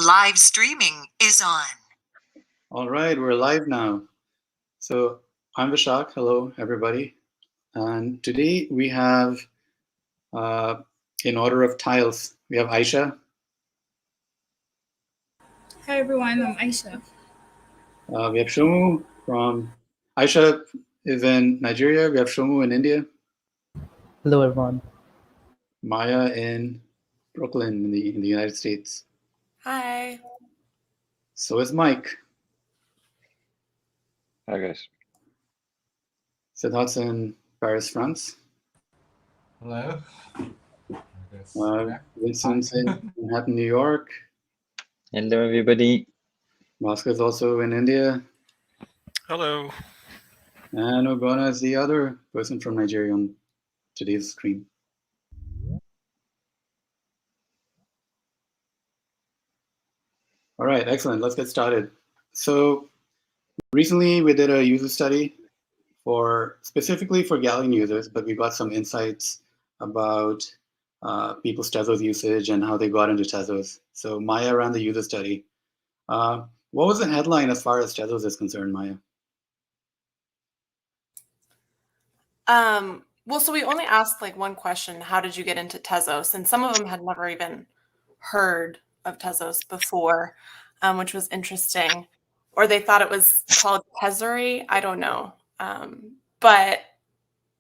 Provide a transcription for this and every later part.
Live streaming is on. All right, we're live now. So I'm Vishak. Hello, everybody. And today we have, in order of tiles, we have Aisha. Hi everyone, I'm Aisha. We have Shomu from. Aisha is in Nigeria. We have Shomu in India. Hello, everyone. Maya in Brooklyn in the United States. Hi. So is Mike. Hi, guys. Siddharth's in Paris, France. Hello. Vincent's in Manhattan, New York. Hello, everybody. Moscow is also in India. Hello. And Ogona is the other person from Nigeria on today's screen. All right, excellent. Let's get started. So recently we did a user study specifically for Galleon users, but we got some insights about people's Tezos usage and how they got into Tezos. So Maya ran the user study. What was the headline as far as Tezos is concerned, Maya? Well, so we only asked like one question, how did you get into Tezos? And some of them had never even heard of Tezos before, which was interesting. Or they thought it was called Tesory. I don't know. But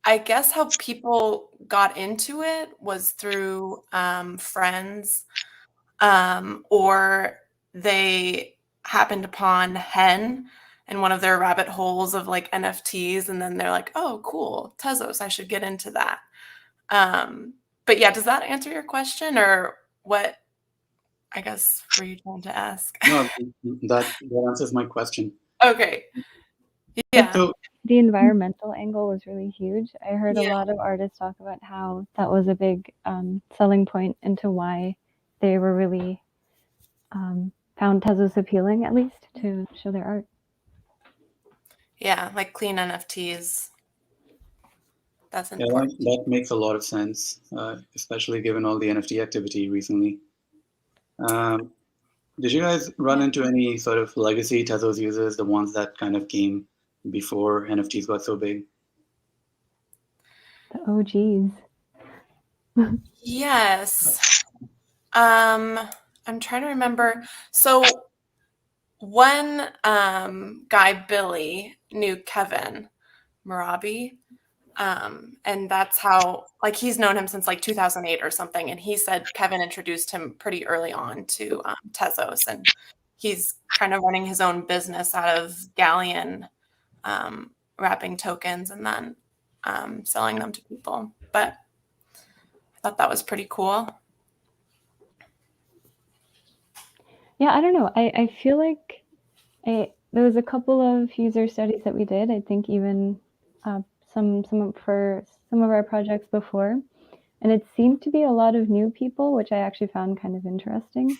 I guess how people got into it was through friends, or they happened upon Hen in one of their rabbit holes of like NFTs, and then they're like, "Oh, cool, Tezos! I should get into that." But yeah, does that answer your question, or what? I guess were you trying to ask? No, that answers my question. Okay. Yeah. So, the environmental angle was really huge. I heard a lot of artists talk about how that was a big selling point into why they were really found Tezos appealing, at least, to show their art. Yeah, like clean NFTs. That's yeah, important. that makes a lot of sense, especially given all the NFT activity recently. Did you guys run into any sort of legacy Tezos users, the ones that kind of came before NFTs got so big? The OGs. Yes. I'm trying to remember. So one guy, Billy, knew Kevin Marabi. And that's how, like, he's known him since like 2008 or something. And he said Kevin introduced him pretty early on to Tezos. And he's kind of running his own business out of Galleon, wrapping tokens and then selling them to people. But I thought that was pretty cool. Yeah, I don't know. I feel like there was a couple of user studies that we did. I think even some for some of our projects before, and it seemed to be a lot of new people, which I actually found kind of interesting.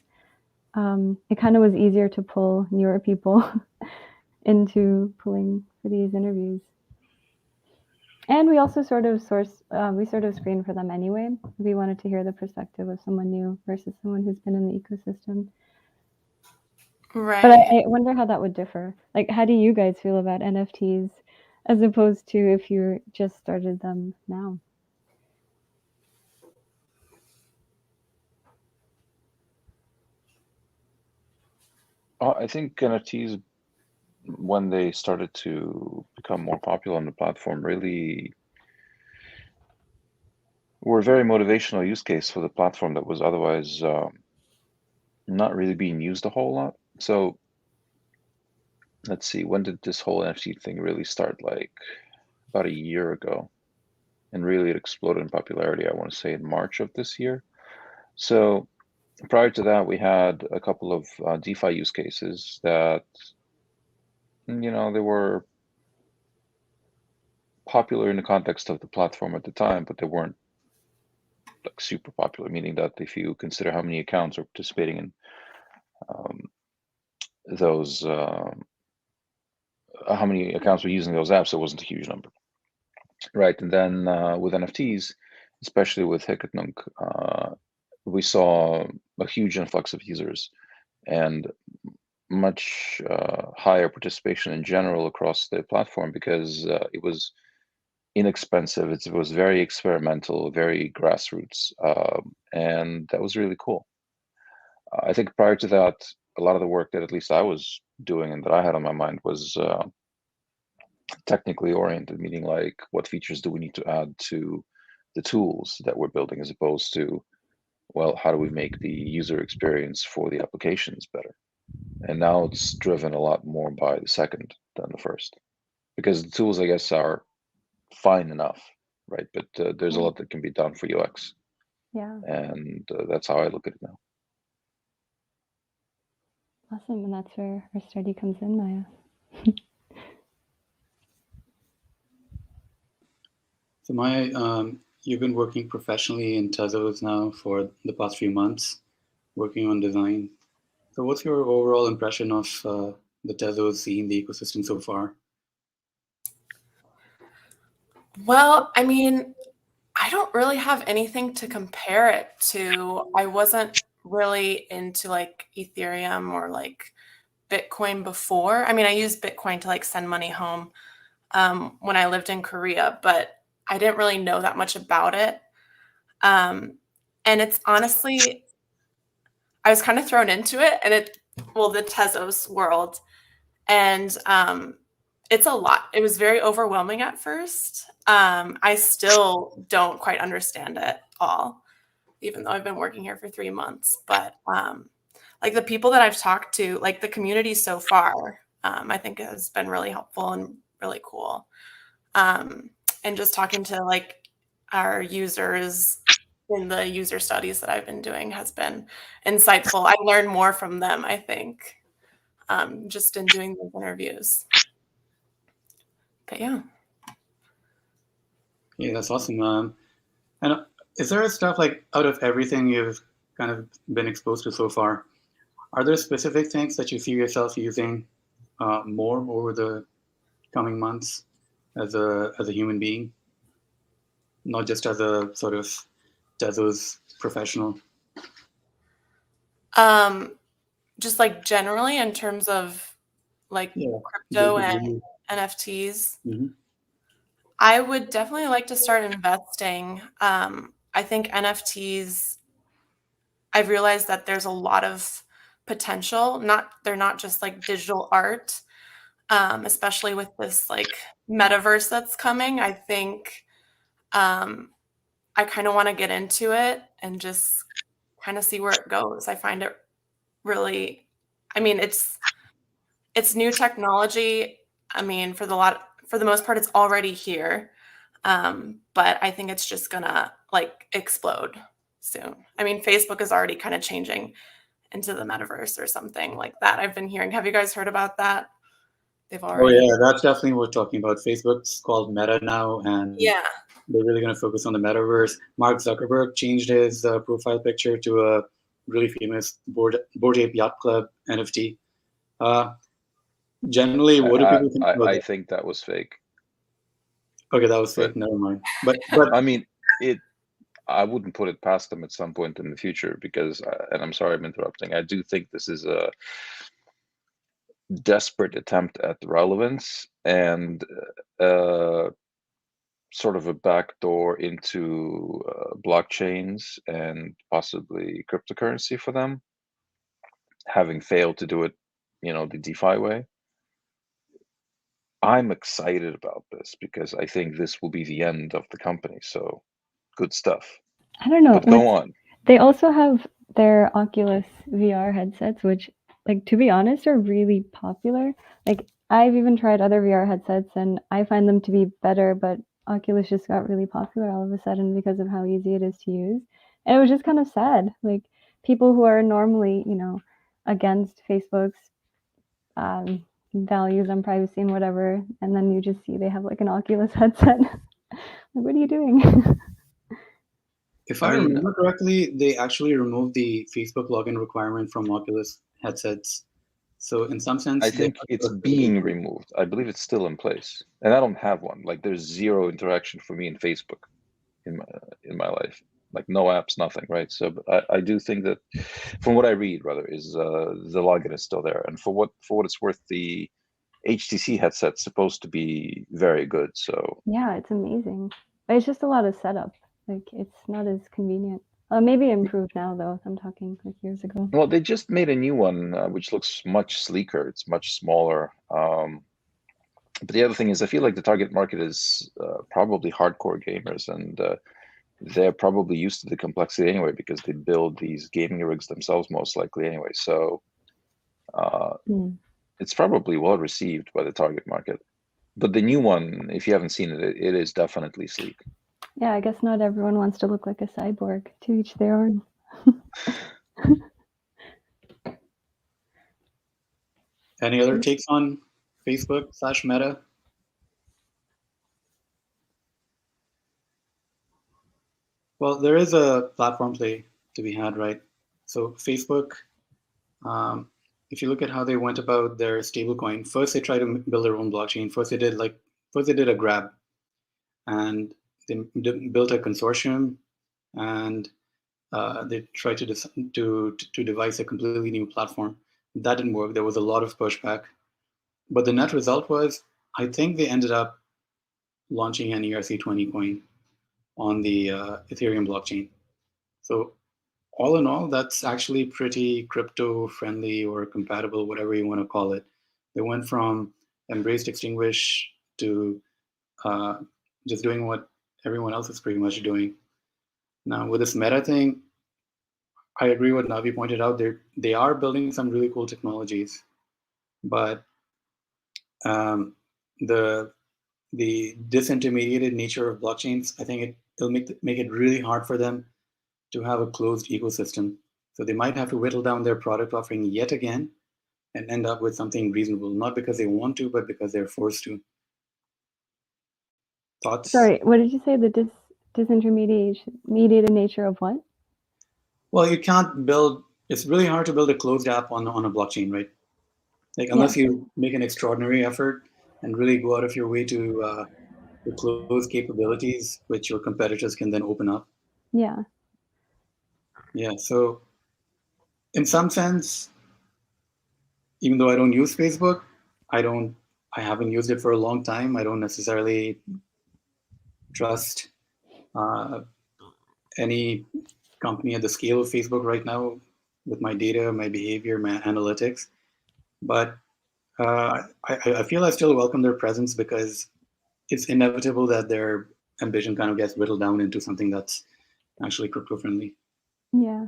It kind of was easier to pull newer people into pulling for these interviews. And we also sort of screened for them anyway. We wanted to hear the perspective of someone new versus someone who's been in the ecosystem. Right. But I wonder how that would differ. Like, how do you guys feel about NFTs as opposed to if you just started them now? I think NFTs, when they started to become more popular on the platform, really were a very motivational use case for the platform that was otherwise not really being used a whole lot. So let's see, when did this whole NFT thing really start? Like about a year ago. And really it exploded in popularity, I want to say in March of this year. So prior to that, we had a couple of DeFi use cases that, they were popular in the context of the platform at the time, but they weren't like super popular, meaning that if you consider how many accounts are participating in those, how many accounts were using those apps, it wasn't a huge number. Right, and then with NFTs, especially with Cryptonomic, we saw a huge influx of users and much higher participation in general across the platform because it was inexpensive. It was very experimental, very grassroots, and that was really cool. I think prior to that, a lot of the work that at least I was doing and that I had on my mind was technically oriented, meaning like what features do we need to add to the tools that we're building, as opposed to, well, how do we make the user experience for the applications better? And now it's driven a lot more by the second than the first, because the tools, I guess, are fine enough, right? But there's a lot that can be done for UX, Yeah. and that's how I look at it now. Awesome. And that's where our study comes in, Maya. So Maya, you've been working professionally in Tezos now for the past few months, working on design. So what's your overall impression of the Tezos scene, the ecosystem so far? Well, I mean, I don't really have anything to compare it to. I wasn't really into like Ethereum or like Bitcoin before. I mean, I used Bitcoin to like send money home when I lived in Korea, but I didn't really know that much about it. And it's honestly, I was kind of thrown into it, and the Tezos world, and it's a lot. It was very overwhelming at first. I still don't quite understand it all, even though I've been working here for 3 months. But like the people that I've talked to, like the community so far, I think has been really helpful and really cool. And just talking to like our users in the user studies that I've been doing has been insightful. I learned more from them, I think, just in doing those interviews. But yeah. Yeah, that's awesome. And is there stuff like out of everything you've kind of been exposed to so far, are there specific things that you see yourself using more over the coming months as a human being, not just as a sort of Tezos professional? Just like generally in terms of like crypto and NFTs, I would definitely like to start investing. I think NFTs, I've realized that there's a lot of potential. They're not just like digital art, especially with this like metaverse that's coming. I think I kind of want to get into it and just kind of see where it goes. I find it really, I mean, it's new technology. I mean, for the most part, it's already here. But I think it's just gonna like explode soon. I mean, Facebook is already kind of changing into the metaverse or something like that. I've been hearing. Have you guys heard about that? They've already. Oh yeah, that's definitely what we're talking about. Facebook's called Meta now, and Yeah. they're really going to focus on the metaverse. Mark Zuckerberg changed his profile picture to a really famous Bored Ape Yacht Club NFT. Generally, what do people think about I that? think that was fake. Okay, that was fake. Never mind. But I mean, I wouldn't put it past them at some point in the future because, and I'm sorry I'm interrupting. I do think this is a desperate attempt at relevance and sort of a backdoor into blockchains and possibly cryptocurrency for them, having failed to do it, the DeFi way. I'm excited about this because I think this will be the end of the company. So good stuff. I don't know. But go on. They also have their Oculus VR headsets, which, like, to be honest, are really popular. Like, I've even tried other VR headsets and I find them to be better, but Oculus just got really popular all of a sudden because of how easy it is to use. And it was just kind of sad. Like, people who are normally, against Facebook's values on privacy and whatever, and then you just see they have like an Oculus headset. Like, what are you doing? if I remember correctly, they actually removed the Facebook login requirement from Oculus headsets. So in some sense, I think it's being removed. I believe it's still in place, and I don't have one. Like, there's zero interaction for me in Facebook in my life. like no apps, nothing, right? So but I do think that, from what I read, rather, is the login is still there, and for what it's worth, the HTC headset's supposed to be very good. So Yeah, it's amazing. It's just a lot of setup. Like it's not as convenient. Maybe improved now though. I'm talking like years ago. well, they just made a new one which looks much sleeker. It's much smaller. But the other thing is, I feel like the target market is probably hardcore gamers, and they're probably used to the complexity anyway because they build these gaming rigs themselves most likely anyway. So it's probably well received by the target market. But the new one, if you haven't seen it, it is definitely sleek. Yeah, I guess not everyone wants to look like a cyborg. To each their own. Any other takes on Facebook/Meta? Well, there is a platform play to be had, right? So Facebook, if you look at how they went about their stablecoin, first they tried to build their own blockchain. First they did a grab, and they built a consortium, and they tried to devise a completely new platform. That didn't work. There was a lot of pushback, but the net result was, I think they ended up launching an ERC20 coin on the Ethereum blockchain. So all in all, that's actually pretty crypto friendly or compatible, whatever you want to call it. They went from embraced extinguish to just doing what everyone else is pretty much doing. Now with this Meta thing, I agree what Navi pointed out. They are building some really cool technologies, but the disintermediated nature of blockchains, I think it'll make it really hard for them to have a closed ecosystem. So they might have to whittle down their product offering yet again and end up with something reasonable, not because they want to, but because they're forced to. Thoughts? Sorry, what did you say? The disintermediated nature of what? Well, you can't build. It's really hard to build a closed app on a blockchain, right? Like unless you make an extraordinary effort and really go out of your way to close capabilities, which your competitors can then open up. Yeah. Yeah. So, in some sense, even though I don't use Facebook, I haven't used it for a long time. I don't necessarily trust any company at the scale of Facebook right now with my data, my behavior, my analytics. But I feel I still welcome their presence because it's inevitable that their ambition kind of gets whittled down into something that's actually crypto friendly. Yeah.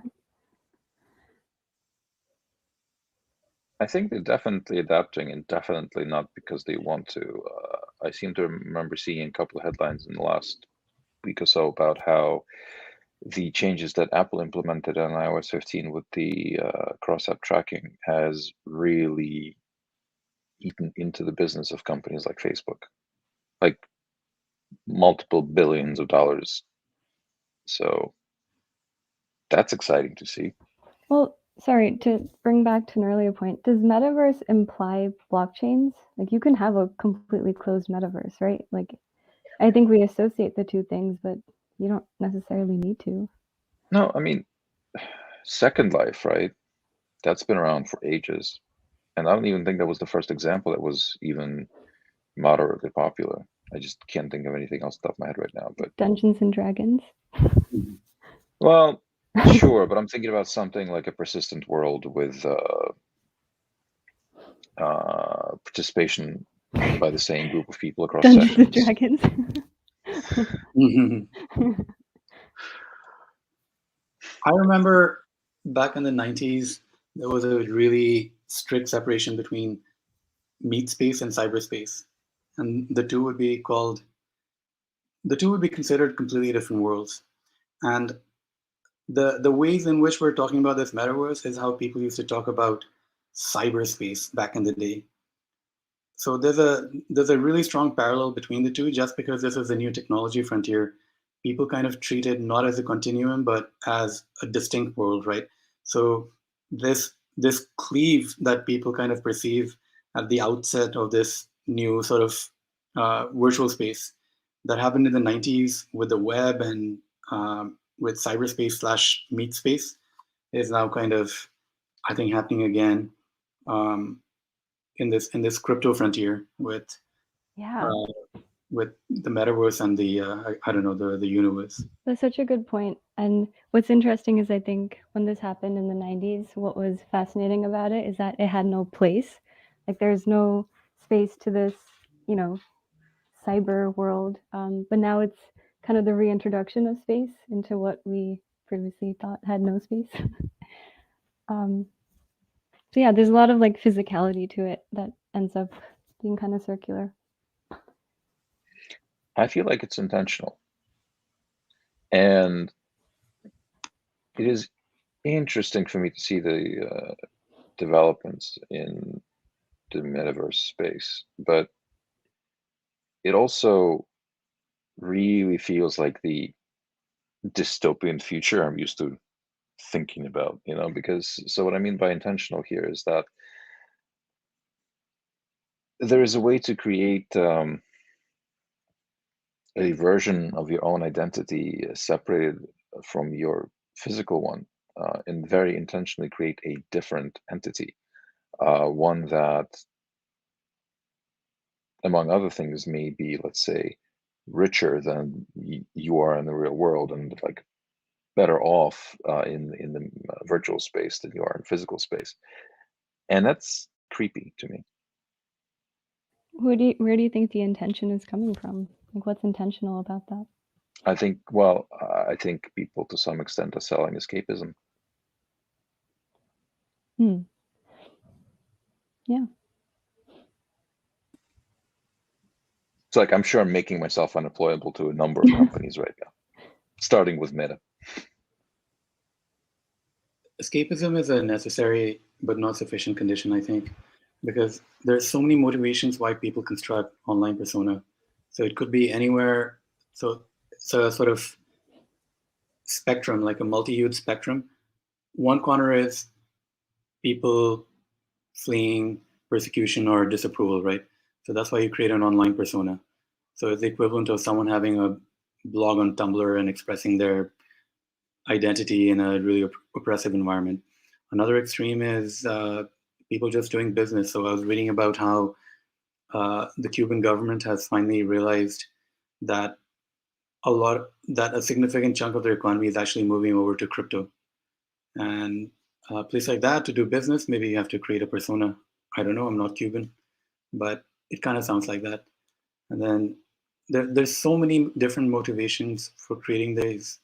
I think they're definitely adapting, and definitely not because they want to. I seem to remember seeing a couple of headlines in the last week or so about how the changes that Apple implemented on iOS 15 with the cross-app tracking has really eaten into the business of companies like Facebook, like multiple billions of dollars. So that's exciting to see. Well, sorry, to bring back to an earlier point, does metaverse imply blockchains? Like you can have a completely closed metaverse, right? Like I think we associate the two things, but you don't necessarily need to. No, I mean, Second Life, right? That's been around for ages. And I don't even think that was the first example that was even moderately popular. I just can't think of anything else off the top of my head right now. But Dungeons and Dragons. well, sure, but I'm thinking about something like a persistent world with participation by the same group of people across Dungeons and sessions. Dragons. I remember back in the 90s, there was a really strict separation between meat space and cyberspace. And the two would be considered completely different worlds. And the ways in which we're talking about this metaverse is how people used to talk about cyberspace back in the day. So there's a really strong parallel between the two. Just because this is a new technology frontier, people kind of treat it not as a continuum, but as a distinct world, right? So this cleave that people kind of perceive at the outset of this new sort of virtual space that happened in the 90s with the web and with cyberspace/meat space is now kind of, I think, happening again in this crypto frontier with the metaverse and the I don't know, the universe. That's such a good point. And what's interesting is I think when this happened in the 90s, what was fascinating about it is that it had no place. Like there's no space to this, you know, cyber world. But now it's kind of the reintroduction of space into what we previously thought had no space. So yeah, there's a lot of like physicality to it that ends up being kind of circular. I feel like it's intentional. And it is interesting for me to see the developments in the metaverse space, but it also really feels like the dystopian future I'm used to thinking about, because so what I mean by intentional here is that there is a way to create a version of your own identity separated from your physical one, and very intentionally create a different entity, one that, among other things, may be, let's say, richer than you are in the real world, and like better off in the virtual space than you are in physical space, and that's creepy to me. Where do you think the intention is coming from? Like, what's intentional about that? I think people to some extent are selling escapism. Yeah. It's like I'm sure I'm making myself unemployable to a number of companies right now, starting with Meta. Escapism is a necessary but not sufficient condition, I think, because there's so many motivations why people construct online persona. So it could be anywhere. So it's a sort of spectrum, like a multi-hued spectrum. One corner is people fleeing persecution or disapproval, right? So that's why you create an online persona. So it's the equivalent of someone having a blog on Tumblr and expressing their identity in a really oppressive environment. Another extreme is people just doing business. So I was reading about how the Cuban government has finally realized that a significant chunk of their economy is actually moving over to crypto. And a place like that to do business, maybe you have to create a persona. I don't know, I'm not Cuban, but it kind of sounds like that. And then there's so many different motivations for creating these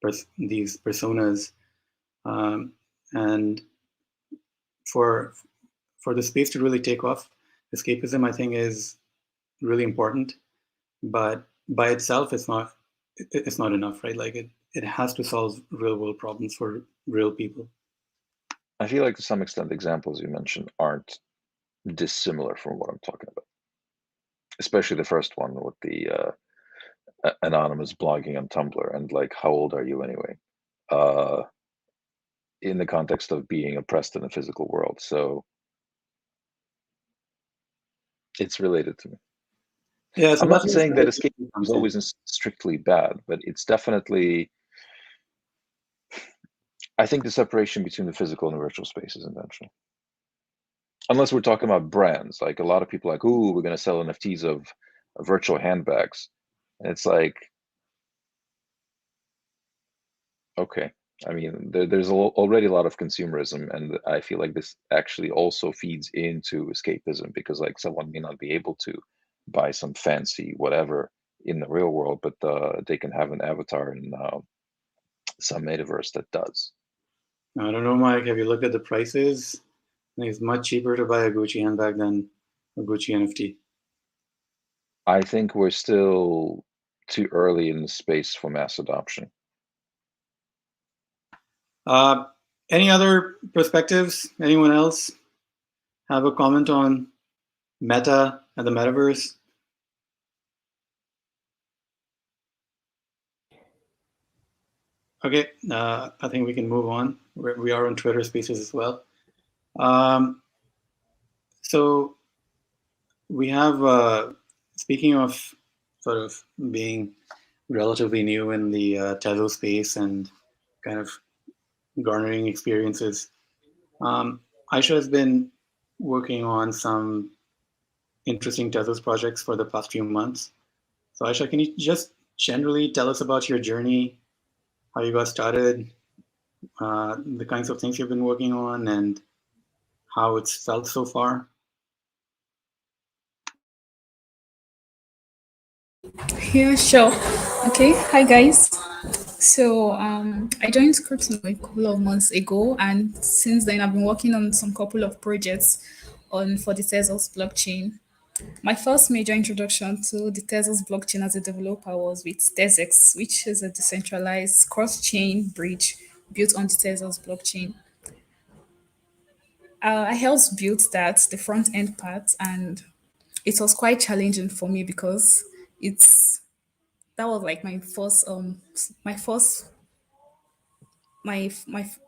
personas, and for the space to really take off, escapism, I think, is really important, but by itself it's not enough, right? Like it has to solve real world problems for real people. I feel like to some extent the examples you mentioned aren't dissimilar from what I'm talking about, especially the first one with the anonymous blogging on Tumblr, and like, how old are you anyway? In the context of being oppressed in the physical world. So it's related to me. Yeah, so I'm not saying that escapism is always strictly bad, but it's definitely, I think the separation between the physical and the virtual space is intentional. Unless we're talking about brands, like a lot of people are like, ooh, we're going to sell NFTs of virtual handbags. And it's like, okay. I mean, there's already a lot of consumerism, and I feel like this actually also feeds into escapism, because like someone may not be able to buy some fancy whatever in the real world, but they can have an avatar in some metaverse that does. I don't know, Mike, have you looked at the prices? I think it's much cheaper to buy a Gucci handbag than a Gucci NFT. I think we're still too early in the space for mass adoption. Any other perspectives? Anyone else have a comment on Meta and the metaverse? Okay, I think we can move on. We are on Twitter Spaces as well. So we have, speaking of sort of being relatively new in the Tezos space and kind of garnering experiences. Aisha has been working on some interesting Tezos projects for the past few months. So Aisha, can you just generally tell us about your journey, how you got started, the kinds of things you've been working on, and how it's felt so far? Yeah, sure. Okay, hi guys. So I joined Cryptonomic a couple of months ago, and since then I've been working on some couple of projects on for the Tezos blockchain. My first major introduction to the Tezos blockchain as a developer was with TezX, which is a decentralized cross-chain bridge built on the Tezos blockchain. I helped build that, the front end part, and it was quite challenging for me because it's that was like my first my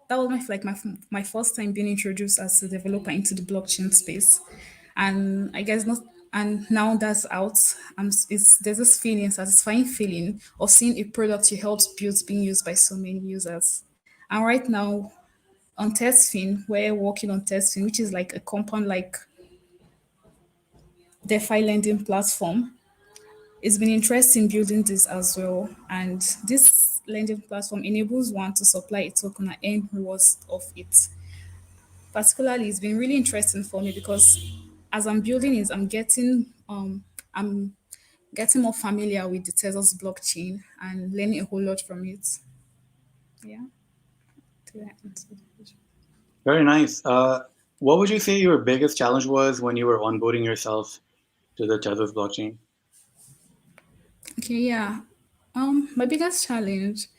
that was my first time being introduced as a developer into the blockchain space, and I guess not. And now that's out. There's this feeling, satisfying feeling of seeing a product you helped build being used by so many users. And right now on Testfin, we're working on Testfin, which is like a compound like DeFi lending platform. It's been interesting building this as well. And this lending platform enables one to supply a token and earn rewards of it. Particularly, it's been really interesting for me because as I'm building it, I'm getting more familiar with the Tezos blockchain and learning a whole lot from it. Yeah. Did I answer the question? Very nice. What would you say your biggest challenge was when you were onboarding yourself to the Tezos blockchain? Okay, yeah. My biggest challenge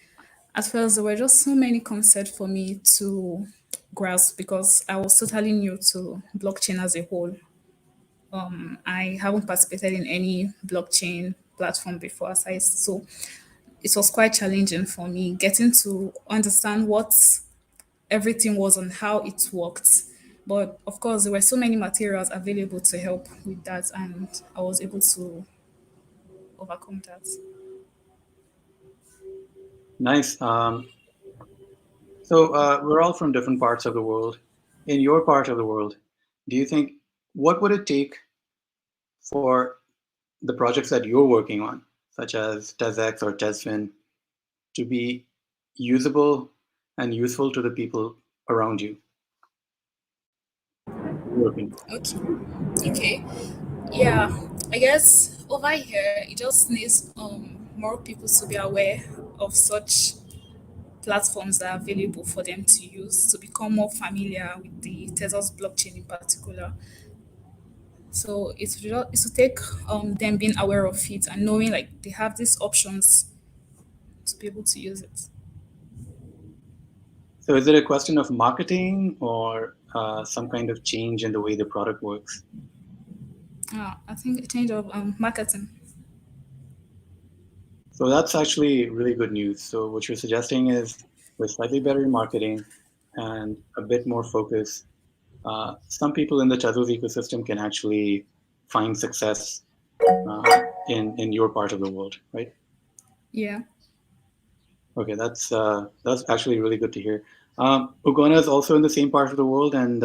at first there were just so many concepts for me to grasp because I was totally new to blockchain as a whole. I haven't participated in any blockchain platform before, so it was quite challenging for me getting to understand what everything was and how it worked. But of course, there were so many materials available to help with that, and I was able to overcome that. Nice. So we're all from different parts of the world. In your part of the world, do you think what would it take for the projects that you're working on, such as TezX or TezFin, to be usable and useful to the people around you? Working. Okay. Okay. Yeah. I guess over here it just needs more people to be aware of such platforms that are available for them to use to become more familiar with the Tezos blockchain in particular. So it's to take them being aware of it and knowing like they have these options to be able to use it. So is it a question of marketing or some kind of change in the way the product works? I think a change of marketing. So that's actually really good news. So what you're suggesting is with slightly better marketing and a bit more focus, some people in the Tezos ecosystem can actually find success in your part of the world, right? Yeah. Okay, that's actually really good to hear. Ugona is also in the same part of the world, and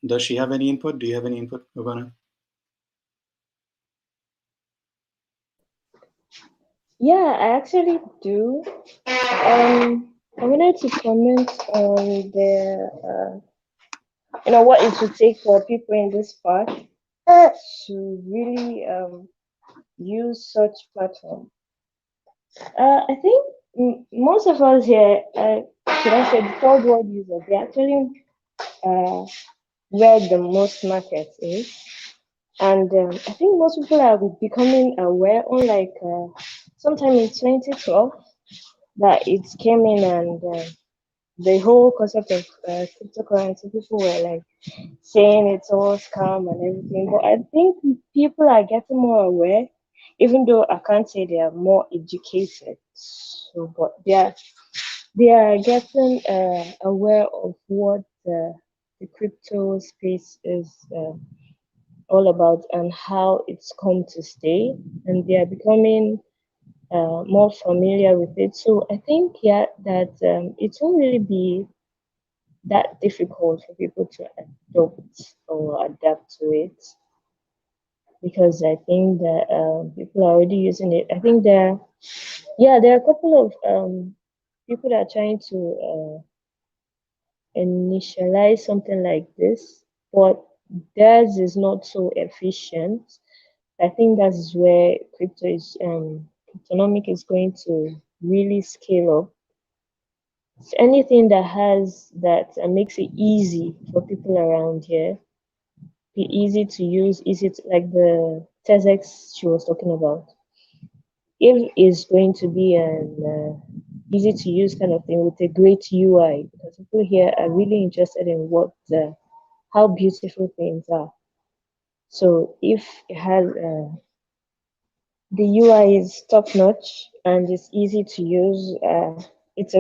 does she have any input? Do you have any input, Ugona? Yeah, I actually do. I wanted to comment on what it would take for people in this part to really use such platform. I think most of us here, should I say, the third world users, they actually uh, where the most market is. And I think most people are becoming aware, unlike sometime in 2012, that it came in and the whole concept of cryptocurrency, people were like saying it's all scam and everything. But I think people are getting more aware, even though I can't say they are more educated. So, but they are getting aware of what the crypto space is all about and how it's come to stay, and they are becoming more familiar with it. So I think, yeah, that it won't really be that difficult for people to adopt or adapt to it, because I think that people are already using it. I think there are a couple of people that are trying to initialize something like this, but theirs is not so efficient. I think that's where Cryptonomic is going to really scale up. So anything that has that makes it easy for people around here, be easy to use, easy to, like the TEDx she was talking about. If it's going to be an easy to use kind of thing with a great UI, because people here are really interested in how beautiful things are. So if it has the UI is top notch and it's easy to use, it's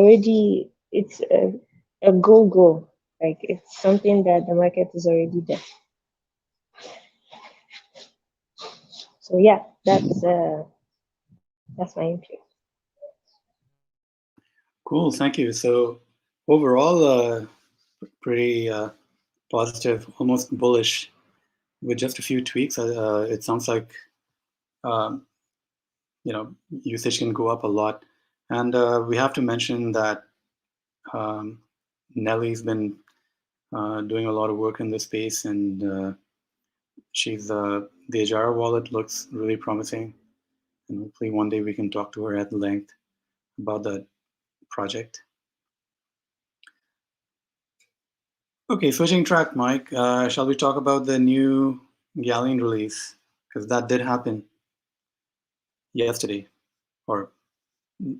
a go. Like it's something that the market is already there. So yeah, that's my input. Cool, thank you. So overall, pretty positive, almost bullish. With just a few tweaks, it sounds like usage can go up a lot. And we have to mention that Nellie's been doing a lot of work in this space, and she's the Ajara wallet looks really promising, and hopefully one day we can talk to her at length about that project. Okay, switching track, Mike. Shall we talk about the new Galleon release? Because that did happen yesterday, or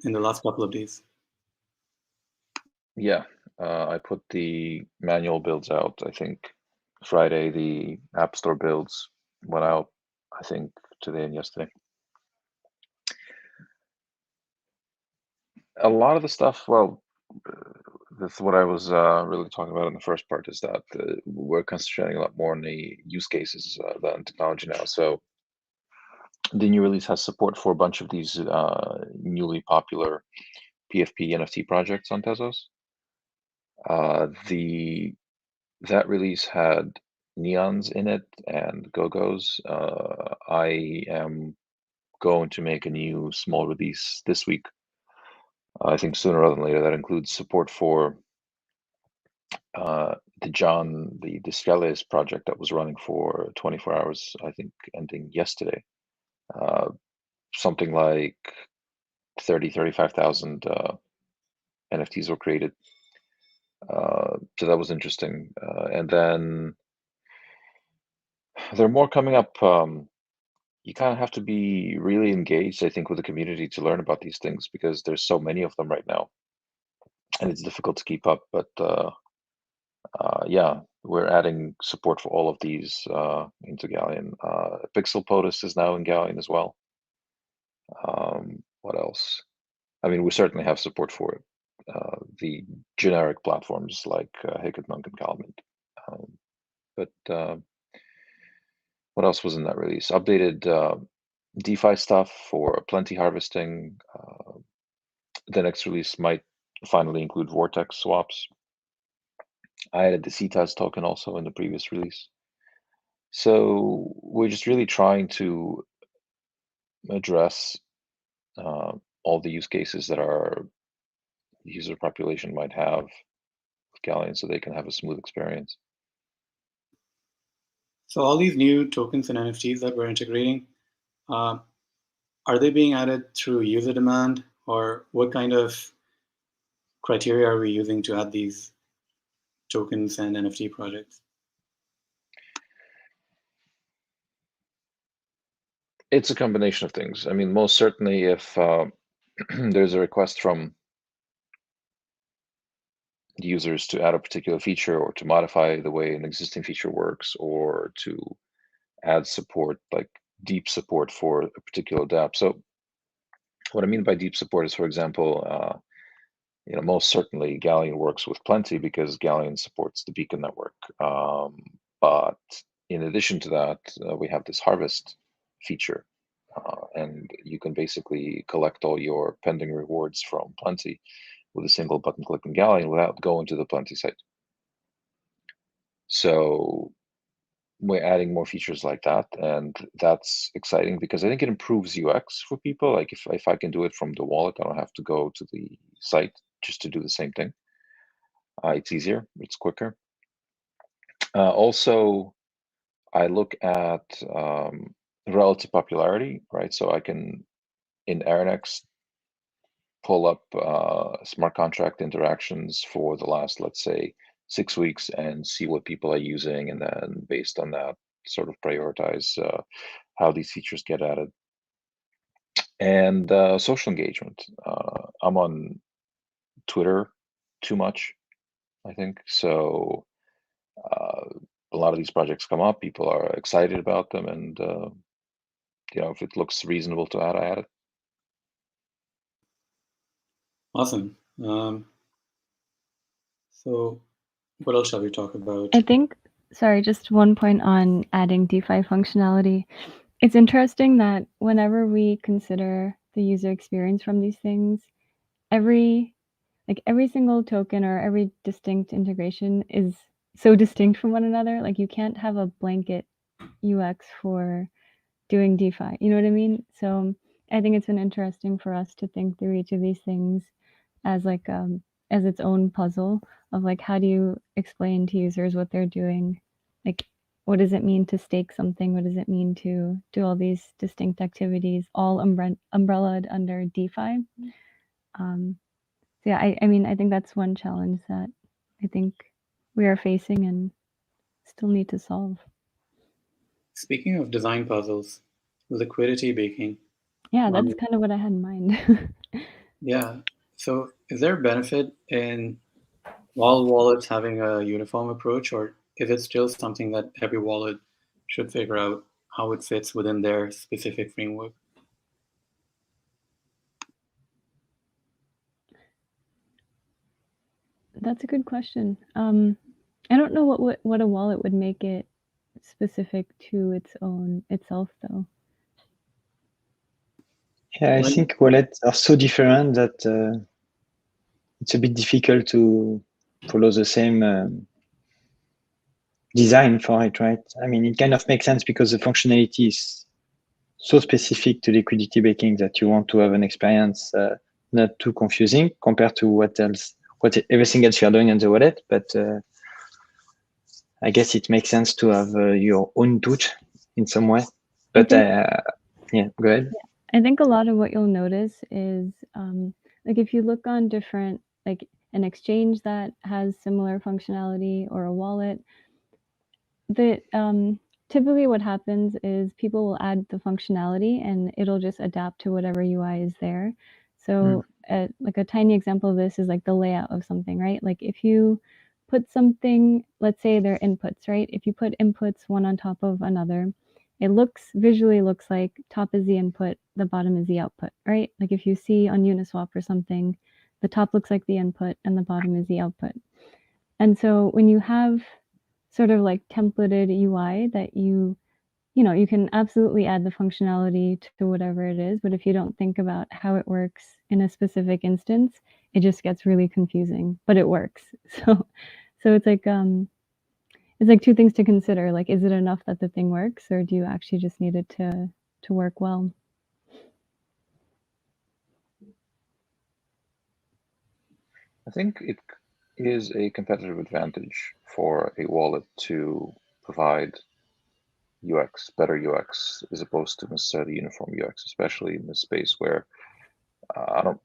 in the last couple of days. Yeah, I put the manual builds out, I think Friday. The App Store builds went out, I think, today and yesterday. A lot of the stuff, well, that's what I was really talking about in the first part, is that we're concentrating a lot more on the use cases than technology now. So the new release has support for a bunch of these newly popular PFP NFT projects on Tezos. That release had neons in it and go-go's. I am going to make a new small release this week. I think sooner rather than later. That includes support for the Discales project that was running for 24 hours, I think, ending yesterday. Something like 35,000 NFTs were created. So that was interesting. And then there are more coming up. You kind of have to be really engaged, I think, with the community to learn about these things, because there's so many of them right now, and it's difficult to keep up. But yeah, we're adding support for all of these into Galleon. Pixel POTUS is now in Galleon as well. What else? I mean, we certainly have support for it. The generic platforms like Hicketmonk and Calment. But what else was in that release? Updated DeFi stuff for plenty harvesting. The next release might finally include Vortex swaps. I added the CTAS token also in the previous release. So we're just really trying to address all the use cases that our user population might have with Galleon, so they can have a smooth experience. So all these new tokens and NFTs that we're integrating, are they being added through user demand, or what kind of criteria are we using to add these tokens and NFT projects? It's a combination of things. I mean, most certainly if there's a request from users to add a particular feature, or to modify the way an existing feature works, or to add support, like deep support for a particular dApp. So what I mean by deep support is, for example, most certainly Galleon works with Plenty because Galleon supports the Beacon network. But in addition to that, we have this harvest feature, and you can basically collect all your pending rewards from Plenty with a single button click in Galleon without going to the Plenty site. So we're adding more features like that, and that's exciting because I think it improves UX for people. Like if I can do it from the wallet, I don't have to go to the site just to do the same thing. It's easier, it's quicker. Also, I look at relative popularity, right? So I can, in Aranex, pull up smart contract interactions for the last, let's say, 6 weeks and see what people are using, and then based on that, sort of prioritize how these features get added. And social engagement. I'm on Twitter too much, I think. So a lot of these projects come up, people are excited about them, and if it looks reasonable to add, I add it. Awesome. So what else shall we talk about? I think, sorry, just one point on adding DeFi functionality. It's interesting that whenever we consider the user experience from these things, every single token or every distinct integration is so distinct from one another. Like you can't have a blanket UX for doing DeFi. You know what I mean? So I think it's been interesting for us to think through each of these things as like as its own puzzle of like, how do you explain to users what they're doing? Like, what does it mean to stake something? What does it mean to do all these distinct activities, all umbrellaed under DeFi? So yeah, I mean, I think that's one challenge that I think we are facing and still need to solve. Speaking of design puzzles, liquidity baking. Yeah, that's kind of what I had in mind. Yeah. So is there a benefit in all wallets having a uniform approach, or is it still something that every wallet should figure out how it fits within their specific framework? That's a good question. I don't know what a wallet would make it specific to itself though. Yeah, I think wallets are so different that it's a bit difficult to follow the same design for it, right? I mean, it kind of makes sense because the functionality is so specific to liquidity baking that you want to have an experience not too confusing compared to everything else you're doing in the wallet. But I guess it makes sense to have your own touch in some way. But yeah, go ahead. I think a lot of what you'll notice is like if you look on different, like an exchange that has similar functionality or a wallet, that typically what happens is people will add the functionality and it'll just adapt to whatever UI is there. So like a tiny example of this is like the layout of something, right? Like if you put something, let's say they're inputs, right? If you put inputs one on top of another, it visually looks like top is the input, the bottom is the output, right? Like if you see on Uniswap or something, the top looks like the input and the bottom is the output. And so when you have sort of like templated UI that you can absolutely add the functionality to whatever it is, but if you don't think about how it works in a specific instance, it just gets really confusing, but it works. So it's like two things to consider. Like, is it enough that the thing works, or do you actually just need it to work well? I think it is a competitive advantage for a wallet to provide better UX, as opposed to necessarily uniform UX, especially in this space where I don't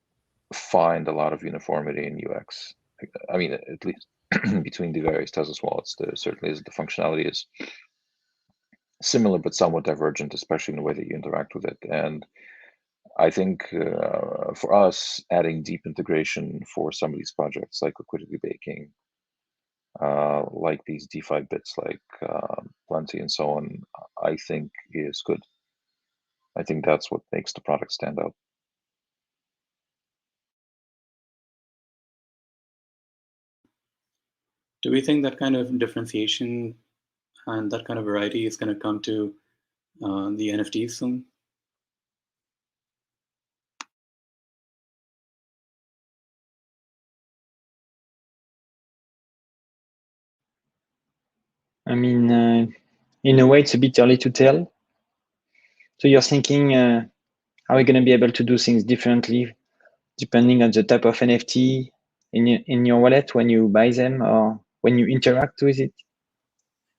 find a lot of uniformity in UX. I mean, at least between the various Tezos wallets, there certainly is. The functionality is similar but somewhat divergent, especially in the way that you interact with it. And I think for us, adding deep integration for some of these projects like liquidity baking, like these DeFi bits like Plenty and so on, I think is good. I think that's what makes the product stand out. Do we think that kind of differentiation and that kind of variety is going to come to the NFTs soon. I mean, in a way, it's a bit early to tell. So you're thinking, are we going to be able to do things differently depending on the type of NFT in your wallet when you buy them or when you interact with it?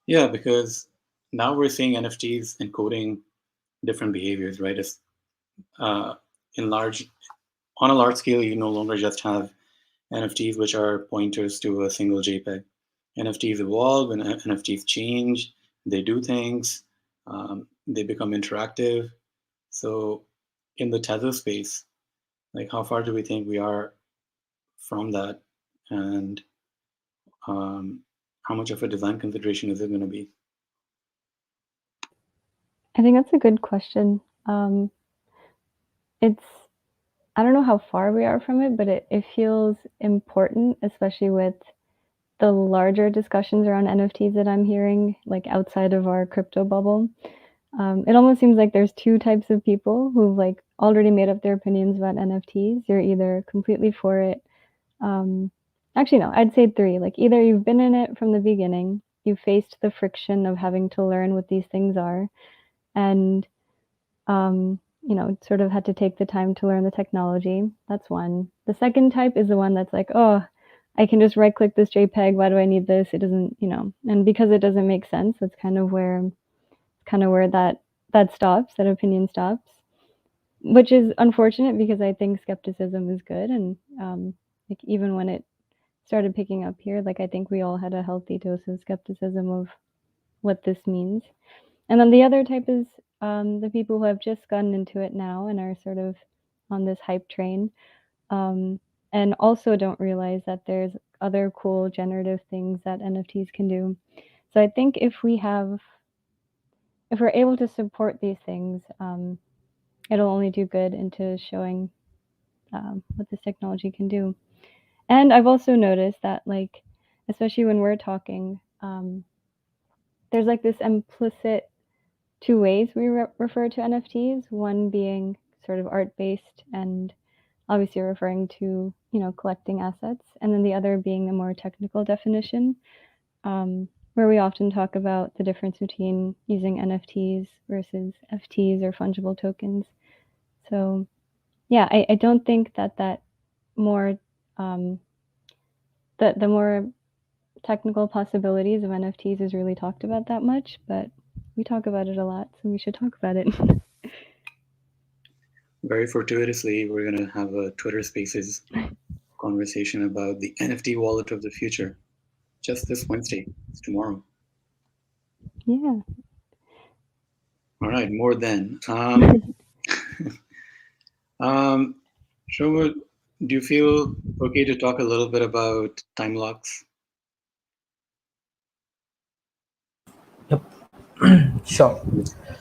Yeah, because now we're seeing NFTs encoding different behaviors, right? On a large scale, you no longer just have NFTs which are pointers to a single JPEG. NFTs evolve and NFTs change. They do things. They become interactive. So in the Tether space, like how far do we think we are from that? And how much of a design consideration is it going to be? I think that's a good question. I don't know how far we are from it, but it feels important, especially with the larger discussions around NFTs that I'm hearing, like outside of our crypto bubble. It almost seems like there's two types of people who've like already made up their opinions about NFTs. You're either completely for it. Actually, no, I'd say three. Like either you've been in it from the beginning, you've faced the friction of having to learn what these things are, and sort of had to take the time to learn the technology. That's one. The second type is the one that's like, oh, I can just right click this JPEG. Why do I need this? It doesn't, and because it doesn't make sense, that's kind of where that stops, that opinion stops, which is unfortunate because I think skepticism is good. And like even when it started picking up here, like I think we all had a healthy dose of skepticism of what this means. And then the other type is the people who have just gotten into it now and are sort of on this hype train, and also don't realize that there's other cool generative things that NFTs can do. So I think if we're able to support these things, it'll only do good into showing what this technology can do. And I've also noticed that, like, especially when we're talking, there's like this implicit two ways we refer to NFTs, one being sort of art-based and obviously referring to, collecting assets, and then the other being a more technical definition, where we often talk about the difference between using NFTs versus FTs or fungible tokens. So yeah, I don't think that more, the more technical possibilities of NFTs is really talked about that much, but we talk about it a lot, so we should talk about it. Very fortuitously, we're going to have a Twitter Spaces conversation about the NFT wallet of the future just this Wednesday. It's tomorrow. Yeah. All right, more then. Shoma, do you feel okay to talk a little bit about time locks? Yep. Sure.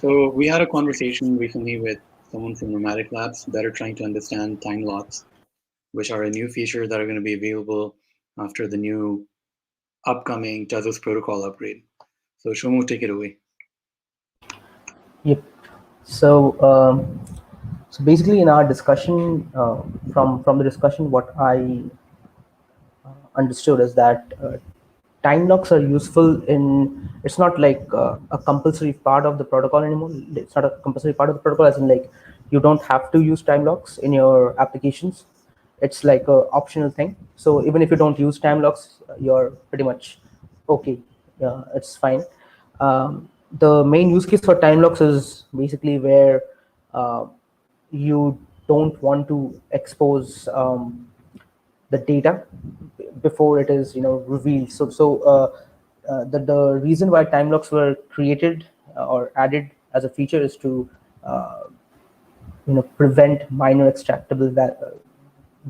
So we had a conversation recently with someone from Nomadic Labs that are trying to understand time locks, which are a new feature that are going to be available after the new upcoming Tezos protocol upgrade. So Shoma, take it away. Yep. So so basically, in our discussion, from the discussion, what I understood is that time locks are useful in. It's not like a compulsory part of the protocol anymore. It's not a compulsory part of the protocol, as in like you don't have to use time locks in your applications. It's like a optional thing. So even if you don't use time locks, you're pretty much okay. Yeah, it's fine. The main use case for time locks is basically where you don't want to expose the data before it is revealed. The reason why time locks were created or added as a feature is to prevent minor extractable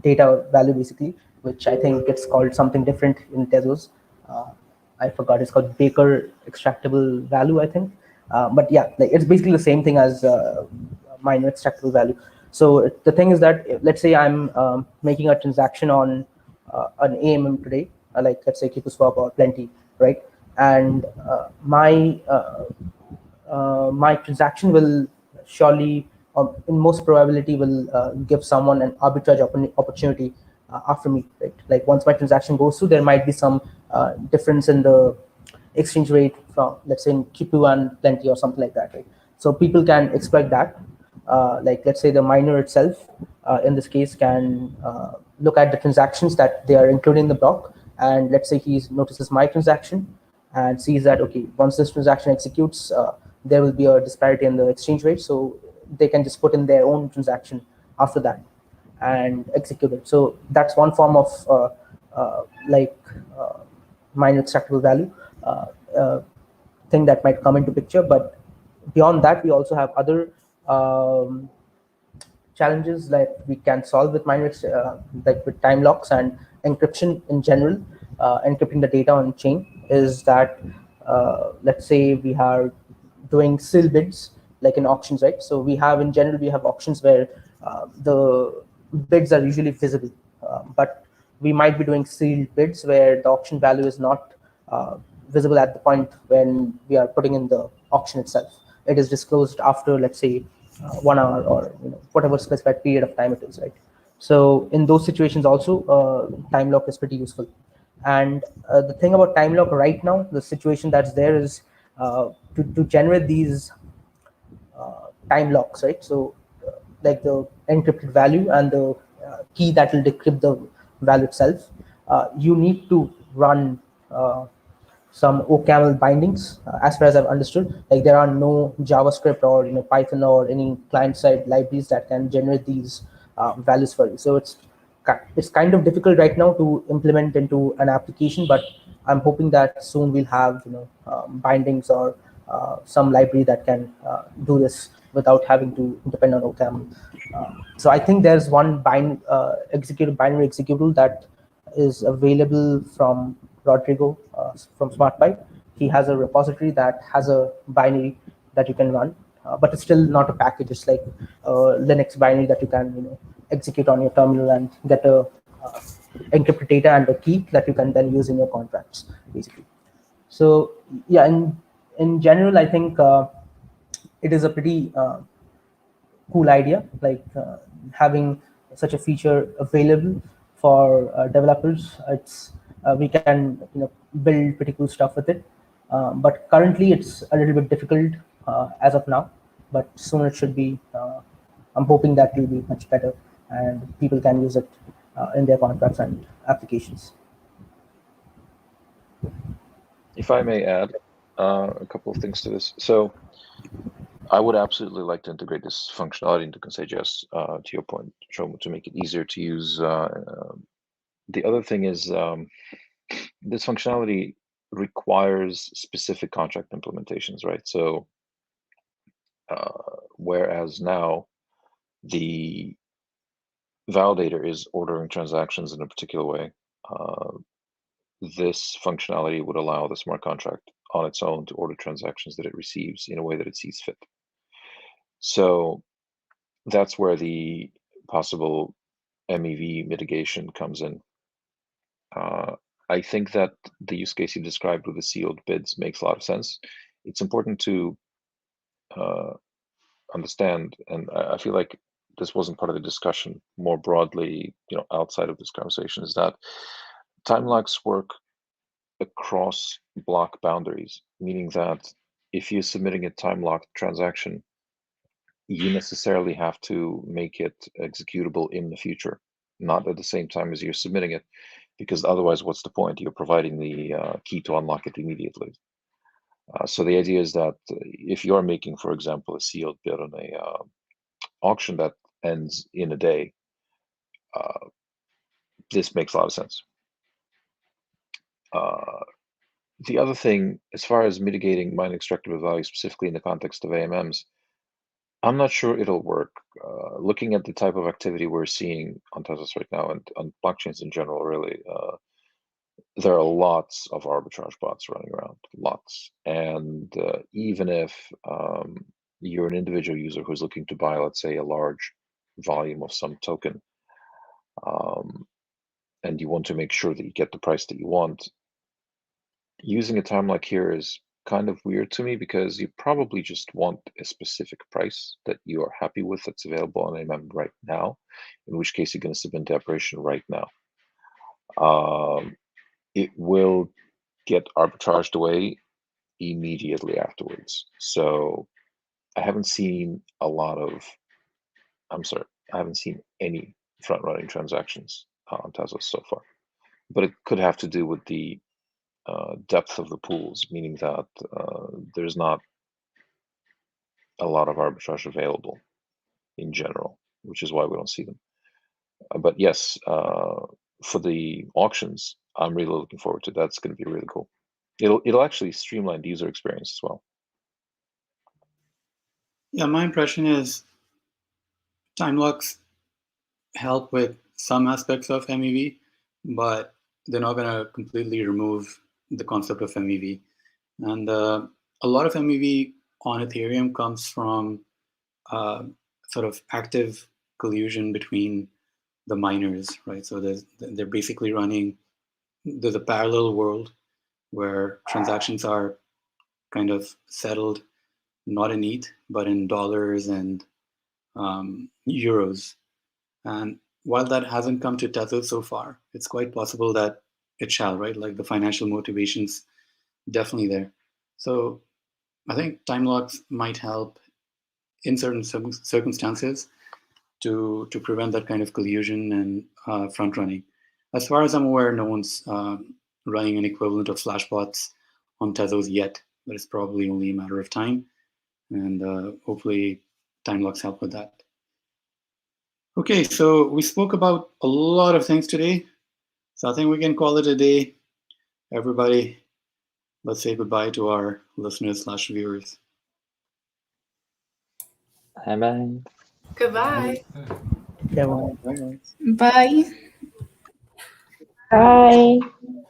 data value, basically, which I think it's called something different in Tezos. I forgot, it's called Baker extractable value, I think. But yeah, like it's basically the same thing as minor extractable value. So the thing is that, let's say I'm making a transaction on an AMM today, like let's say KeeperSwap or Plenty, right? and my transaction will surely, in most probability, will give someone an arbitrage opportunity after me, right? Like once my transaction goes through, there might be some difference in the exchange rate from, let's say, in Q2 and plenty or something like that, right? So people can exploit that. Like let's say the miner itself, in this case, can look at the transactions that they are including in the block, and let's say he notices my transaction and sees that, okay, once this transaction executes, there will be a disparity in the exchange rate, so they can just put in their own transaction after that and execute it. So that's one form of like minor extractable value uh, uh, thing that might come into picture. But beyond that, we also have other challenges that we can solve with miners, like with time locks and encryption in general. Encrypting the data on chain is that, let's say we are doing seal bids like in auctions, right? So we have, in general, we have auctions where the bids are usually visible, but we might be doing sealed bids where the auction value is not visible at the point when we are putting in the auction itself. It is disclosed after, let's say, 1 hour, or whatever specified period of time it is, right? So in those situations also, time lock is pretty useful. And the thing about time lock right now, the situation that's there is, to generate these time locks, right? So like the encrypted value and the key that will decrypt the value itself, you need to run some OCaml bindings, as far as I've understood. Like there are no JavaScript or Python or any client-side libraries that can generate these values for you. So it's kind of difficult right now to implement into an application, but I'm hoping that soon we'll have bindings or some library that can do this without having to depend on OCaml. So I think there's one binary executable that is available from Rodrigo from SmartPipe. He has a repository that has a binary that you can run, but it's still not a package. It's like a Linux binary that you can execute on your terminal and get a encrypted data and a key that you can then use in your contracts, basically. So yeah, in general, I think it is a pretty cool idea, like having such a feature available for developers. It's we can build pretty cool stuff with it, but currently it's a little bit difficult as of now. But soon it should be. I'm hoping that it will be much better, and people can use it in their contracts and applications. If I may add a couple of things to this. So I would absolutely like to integrate this functionality into Consage.js, to your point, Shlomo, to make it easier to use. The other thing is this functionality requires specific contract implementations, right? So whereas now the validator is ordering transactions in a particular way, this functionality would allow the smart contract on its own to order transactions that it receives in a way that it sees fit. So that's where the possible MEV mitigation comes in. I think that the use case you described with the sealed bids makes a lot of sense. It's important to understand, and I feel like this wasn't part of the discussion more broadly, outside of this conversation, is that time locks work across block boundaries, meaning that if you're submitting a time locked transaction, you necessarily have to make it executable in the future, not at the same time as you're submitting it, because otherwise, what's the point? You're providing the key to unlock it immediately. So the idea is that if you're making, for example, a sealed bid on a auction that ends in a day, this makes a lot of sense. The other thing, as far as mitigating mine extractable value, specifically in the context of AMMs, I'm not sure it'll work. Looking at the type of activity we're seeing on Tezos right now and on blockchains in general, really, there are lots of arbitrage bots running around, lots. And even if you're an individual user who's looking to buy, let's say, a large volume of some token, and you want to make sure that you get the price that you want, using a time lock here is kind of weird to me because you probably just want a specific price that you are happy with that's available on AMM right now, in which case you're going to submit the operation right now. It will get arbitraged away immediately afterwards. So I haven't seen a lot of, I haven't seen any front-running transactions on Tezos so far. But it could have to do with the depth of the pools, meaning that there's not a lot of arbitrage available in general, which is why we don't see them. But yes, for the auctions, I'm really looking forward to that. That's going to be really cool. It'll actually streamline the user experience as well. Yeah, my impression is time locks help with some aspects of MEV, but they're not going to completely remove the concept of MEV. And a lot of MEV on Ethereum comes from sort of active collusion between the miners, right? So they're basically running, there's a parallel world where transactions are kind of settled not in ETH, but in dollars and euros. And while that hasn't come to Tezos so far, it's quite possible that it shall, right? Like the financial motivation's definitely there. So I think time locks might help in certain circumstances to prevent that kind of collusion and front running. As far as I'm aware, no one's running an equivalent of Flashbots on Tezos yet, but it's probably only a matter of time. And hopefully time locks help with that. Okay, so we spoke about a lot of things today. So I think we can call it a day. Everybody, let's say goodbye to our listeners/viewers. Bye-bye. Goodbye. Yeah, well, Bye, guys. Bye. Bye.